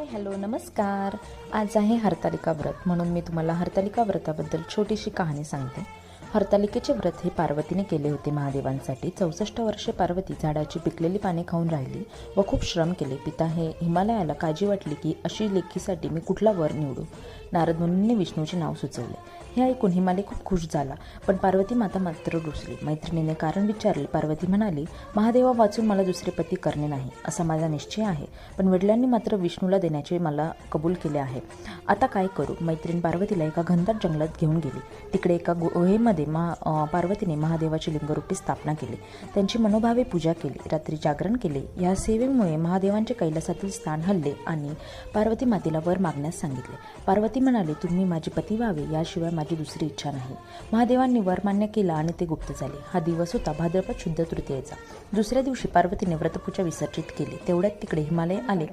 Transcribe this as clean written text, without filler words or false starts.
Hi hello नमस्कार. आज आहे हरतालिका व्रत, म्हणून मी तुम्हाला हरतालिका व्रताबद्दल छोटीशी कहाणी सांगते. हरतालिकेचे व्रत हे पार्वतीने केले होते महादेवांसाठी. 64 वर्षे पार्वती झाडाची पिकलेली पाने खाऊन राहिली व खूप श्रम केले. पिता हे हिमालयाला काळजी वाटली की अशी लेकीसाठी मी कुठला वर निवडू. नारद मुनींनी विष्णूचे नाव सुचवले. हे ऐकून हिमालय खूप खुश झाला, पण पार्वती माता मात्र रुसली. मैत्रिणीने कारण विचारले. पार्वती म्हणाली, महादेवा वाचून मला दुसरे पती करणे नाही असा माझा निश्चय आहे, पण वडिलांनी मात्र विष्णूला देण्याचे मला कबूल केले आहे. आता काय करू. मैत्रीण पार्वतीला एका घनदाट जंगलात घेऊन गेली. तिकडे एका गुहेमध्ये पार्वतीने महादेवाची लिंगरूपी स्थापना केली. त्यांची मनोभावे पूजा केली, रात्री जागरण केले. या सेवेमुळे महादेवांचे कैलासातील स्थान हलले आणि पार्वती मातेला वर मागण्यास सांगितले. पार्वती म्हणाली, तुम्ही माझे पती व्हावे याशिवाय माझी दुसरी इच्छा नाही. महादेवांनी वर मान्य केला आणि ते गुप्त झाले. हा दिवस होता भाद्रपद शुद्ध तृतीयेचा. दुसऱ्या दिवशी पार्वतीने व्रतपूजा विसर्जित केली. तेवढ्यात तिकडे हिमालय आले.